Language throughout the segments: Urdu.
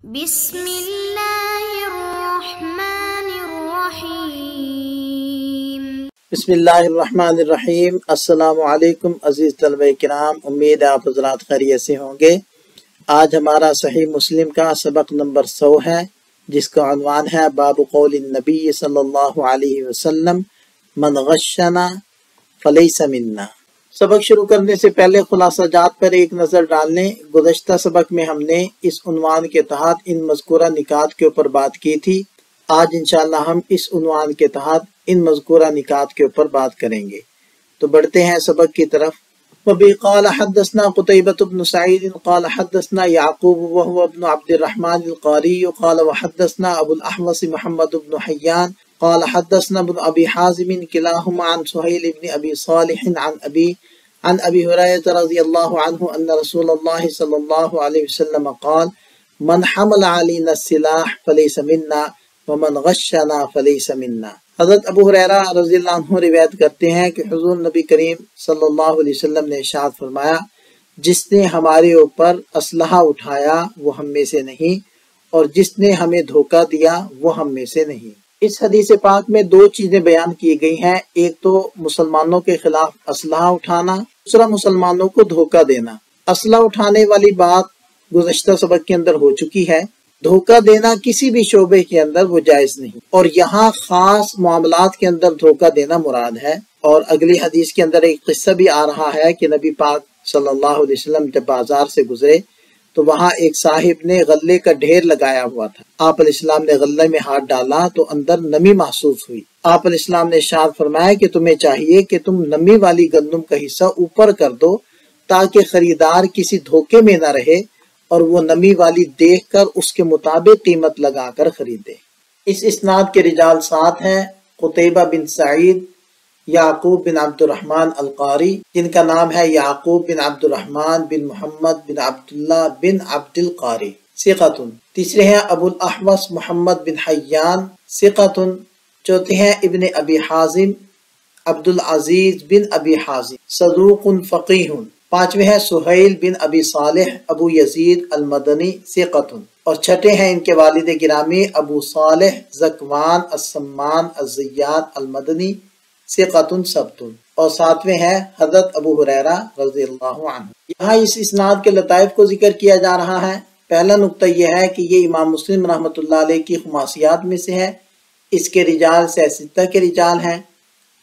بسم اللہ الرحمن الرحیم۔ بسم اللہ الرحمن الرحیم۔ السلام علیکم عزیز طلبہ کرام، امید ہے آپ حضرات خیریت سے ہوں گے۔ آج ہمارا صحیح مسلم کا سبق نمبر 100 ہے، جس کا عنوان ہے باب قول النبی صلی اللہ علیہ وسلم من غشنا فلیس منا۔ سبق شروع کرنے سے پہلے خلاصہ جات پر ایک نظر ڈال لیں۔ گزشتہ سبق میں ہم نے اس عنوان کے تحت ان مذکورہ نکات کے اوپر بات کی تھی۔ آج انشاءاللہ ہم اس عنوان کے تحت ان مذکورہ نکات کے اوپر بات کریں گے۔ تو بڑھتے ہیں سبق کی طرف۔ وَبِهِ قَالَ حَدَّثْنَا قُتَيْبَةُ بْنُ سَعِيدٍ قَالَ حَدَّثْنَا يَعْقُوبُ وَهُوَ ابْنُ عَبْدِ الرَّحْمَنِ الْقَارِيُّ قَالَ وَحَدَّثْنَا أَبُو الْأَحْوَصِ مُحَمَّدُ بْنُ حَيَّانَ قَالَ حَدَّثْنَا ابْنُ أَبِي حَازِمٍ كِلَاهُمَا عَنْ سُهَيْلِ بْنِ أَبِي صَالِحٍ عن أبي هريرة رضي الله عنه أن رسول الله صلى الله عليه وسلم قال من حمل علينا السلاح فليس منا ومن غشنا فليس منا۔ حضرت ابو ہریرہ رضی اللہ عنہ روایت کرتے ہیں کہ حضور نبی کریم صلی اللہ علیہ وسلم نے ارشاد فرمایا، جس نے ہمارے اوپر اسلحہ اٹھایا وہ ہم میں سے نہیں، اور جس نے ہمیں دھوکہ دیا وہ ہم میں سے نہیں۔ اس حدیث پاک میں دو چیزیں بیان کی گئی ہیں، ایک تو مسلمانوں کے خلاف اسلحہ اٹھانا، دوسرا مسلمانوں کو دھوکہ دینا۔ اسلحہ اٹھانے والی بات گزشتہ سبق کے اندر ہو چکی ہے۔ دھوکہ دینا کسی بھی شعبے کے اندر وہ جائز نہیں، اور یہاں خاص معاملات کے اندر دھوکہ دینا مراد ہے۔ اور اگلی حدیث کے اندر ایک قصہ بھی آ رہا ہے کہ نبی پاک صلی اللہ علیہ وسلم جب بازار سے گزرے تو وہاں ایک صاحب نے غلے کا ڈھیر لگایا ہوا تھا۔ آپ علیہ السلام نے غلے میں ہاتھ ڈالا تو اندر نمی محسوس ہوئی۔ آپ علیہ السلام نے ارشاد فرمایا کہ تمہیں چاہیے کہ تم نمی والی گندم کا حصہ اوپر کر دو تاکہ خریدار کسی دھوکے میں نہ رہے اور وہ نمی والی دیکھ کر اس کے مطابق قیمت لگا کر خریدے۔ اس اسناد کے رجال 7 ہیں: قتیبہ بن سعید، یعقوب بن عبد الرحمن القاری، جن کا نام ہے یعقوب بن عبد الرحمن بن محمد بن عبداللہ بن عبد القاری، ثقۃ۔ تیسرے ہیں ابو الاحوص محمد بن حیان، ثقۃ۔ چوتھے ہیں ابن ابی حازم عبد العزیز بن ابی حازم، صدوق فقیہ۔ پانچویں ہیں سہیل بن ابی صالح ابو یزید المدنی، ثقۃ۔ اور چھٹے ہیں ان کے والد گرامی ابو صالح ذکوان السمان الزیات المدنی، ثقۃ ثبت۔ اور ساتویں ہیں حضرت ابو ہریرہ رضی اللہ عنہ۔ یہاں اس اسناد کے لطائف کو ذکر کیا جا رہا ہے۔ پہلا نقطہ یہ ہے کہ یہ امام مسلم رحمۃ اللہ علیہ کی خماسیات میں سے ہے۔ اس کے رجال ستہ کے رجال ہیں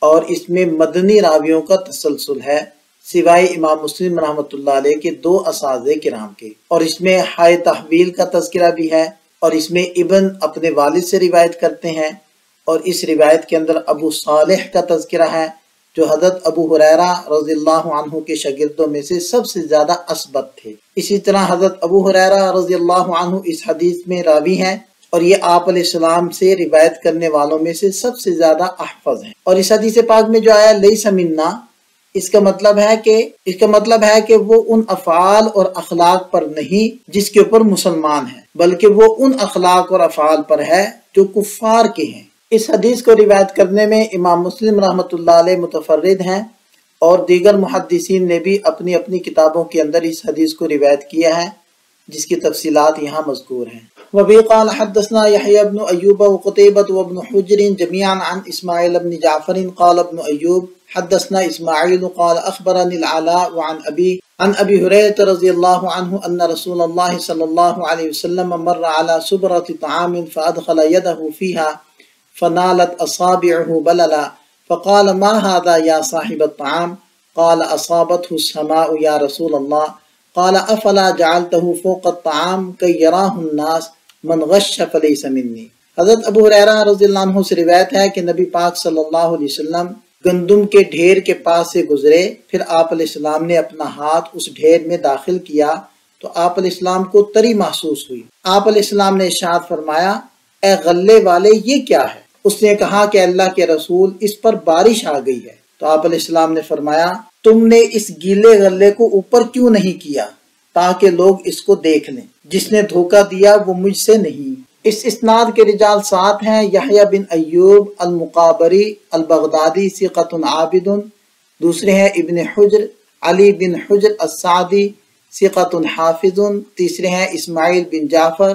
اور اس میں مدنی راویوں کا تسلسل ہے، سوائے امام مسلم رحمۃ اللہ علیہ کے 2 اساتذہ کرام کے۔ اور اس میں ہائے تحویل کا تذکرہ بھی ہے، اور اس میں ابن اپنے والد سے روایت کرتے ہیں، اور اس روایت کے اندر ابو صالح کا تذکرہ ہے جو حضرت ابو ہریرہ رضی اللہ عنہ کے شاگردوں میں سے سب سے زیادہ اثبت تھے۔ اسی طرح حضرت ابو ہریرہ رضی اللہ عنہ اس حدیث میں راوی ہیں، اور یہ آپ علیہ السلام سے روایت کرنے والوں میں سے سب سے زیادہ احفظ ہیں۔ اور اس حدیث پاک میں جو آیا لیس منا، اس کا مطلب ہے کہ وہ ان افعال اور اخلاق پر نہیں جس کے اوپر مسلمان ہیں، بلکہ وہ ان اخلاق اور افعال پر ہے جو کفار کے ہیں۔ اس حدیث کو روایت کرنے میں امام مسلم رحمۃ اللہ علیہ متفرد ہیں، اور دیگر محدثین نے بھی اپنی اپنی کتابوں کے اندر اس حدیث کو روایت کیا ہے، جس کی تفصیلات یہاں مذکور ہیں۔ وَبِهِ قَالَ حَدَّثْنَا يَحْيَى بْنُ أَيُّوبَ وَقُتَيْبَةُ وَابْنُ حُجْرٍ جَمِيعًا عَنْ إِسْمَاعِيلَ بْنِ جَعْفَرٍ قَالَ ابْنُ أَيُّوبَ حَدَّثْنَا إِسْمَاعِيلُ قَالَ أَخْبَرَنِي الْعَلَاءُ عَنْ أَبِي هُرَيْرَةَ رَضِيَ اللَّهُ عَنْهُ أَنَّ رَسُولَ اللَّهِ صَلَّى اللَّهُ عَلَيْهِ وسلم مَرَّ عَلَى سُبْرَةِ طَعَامٍ فَأَدْخَلَ يَدَهُ فِيهَا فَنَالَتْ أَصَابِعُهُ بَلَلًا فَقَالَ مَا هَذَا يَا صَاحِبَ الطَّعَامِ قَالَ أَصَابَتْهُ السَّمَاءُ يَا رَسُولَ اللَّهِ قَالَ أَفَلَا جَعَلْتَهُ فَوْقَ الطَّعَامِ كَيْ يَرَاهُ النَّاسُ من غش فلیس منی۔ حضرت ابو ہریرہ رضی اللہ عنہ سے روایت ہے کہ نبی پاک صلی اللہ علیہ وسلم گندم کے ڈھیر کے پاس سے گزرے، پھر آپ علیہ السلام نے اپنا ہاتھ اس ڈھیر میں داخل کیا تو آپ علیہ السلام کو تری محسوس ہوئی۔ آپ علیہ السلام نے ارشاد فرمایا، اے غلے والے یہ کیا ہے؟ اس نے کہا کہ اللہ کے رسول اس پر بارش آ گئی ہے۔ تو آپ علیہ السلام نے فرمایا، تم نے اس گیلے غلے کو اوپر کیوں نہیں کیا تاکہ لوگ اس کو دیکھ لیں؟ جس نے دھوکہ دیا وہ مجھ سے نہیں۔ اس اسناد کے رجال 7 ہیں: یحییٰ بن ایوب المقابری البغدادی، ثقۃ عابد۔ دوسرے ہیں ابن حجر علی بن حجر السعدی، ثقۃ حافظ۔ تیسرے ہیں اسماعیل بن جعفر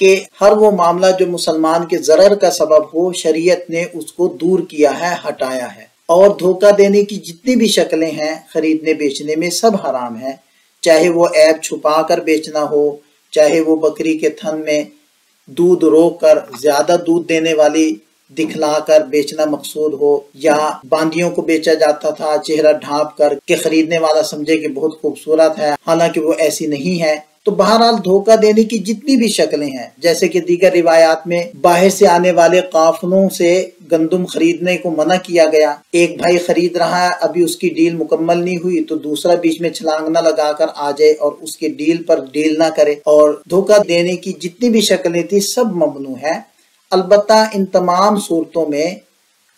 کہ ہر وہ معاملہ جو مسلمان کے ضرر کا سبب ہو، شریعت نے اس کو دور کیا ہے، ہٹایا ہے۔ اور دھوکہ دینے کی جتنی بھی شکلیں ہیں خریدنے بیچنے میں سب حرام ہیں، چاہے وہ عیب چھپا کر بیچنا ہو، چاہے وہ بکری کے تھن میں دودھ روک کر زیادہ دودھ دینے والی دکھلا کر بیچنا مقصود ہو، یا باندیوں کو بیچا جاتا تھا چہرہ ڈھانپ کر کہ خریدنے والا سمجھے کہ بہت خوبصورت ہے حالانکہ وہ ایسی نہیں ہے۔ تو بہرحال دھوکہ دینے کی جتنی بھی شکلیں ہیں، جیسے کہ دیگر روایات میں باہر سے آنے والے قافلوں سے گندم خریدنے کو منع کیا گیا، ایک بھائی خرید رہا ہے، ابھی اس کی ڈیل مکمل نہیں ہوئی تو دوسرا بیچ میں چھلانگ نہ لگا کر آ جائے اور اس کے ڈیل پر ڈیل نہ کرے، اور دھوکہ دینے کی جتنی بھی شکلیں تھی سب ممنوع ہے۔ البتہ ان تمام صورتوں میں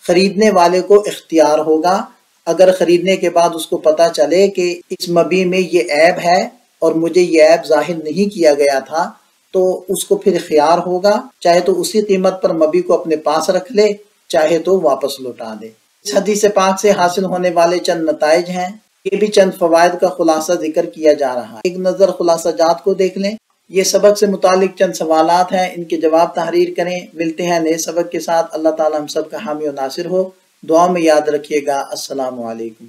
خریدنے والے کو اختیار ہوگا، اگر خریدنے کے بعد اس کو پتہ چلے کہ اس مبیع میں یہ عیب ہے اور مجھے یہ عیب ظاہر نہیں کیا گیا تھا، تو اس کو پھر اختیار ہوگا، چاہے تو اسی قیمت پر مبیع کو اپنے پاس رکھ لے، چاہے تو واپس لوٹا دے۔ اس حدیث پاک سے حاصل ہونے والے چند نتائج ہیں، یہ بھی چند فوائد کا خلاصہ ذکر کیا جا رہا ہے۔ ایک نظر خلاصہ جات کو دیکھ لیں۔ یہ سبق سے متعلق چند سوالات ہیں، ان کے جواب تحریر کریں۔ ملتے ہیں نئے سبق کے ساتھ۔ اللہ تعالی ہم سب کا حامی و ناصر ہو۔ دعا میں یاد رکھیے گا۔ السلام علیکم۔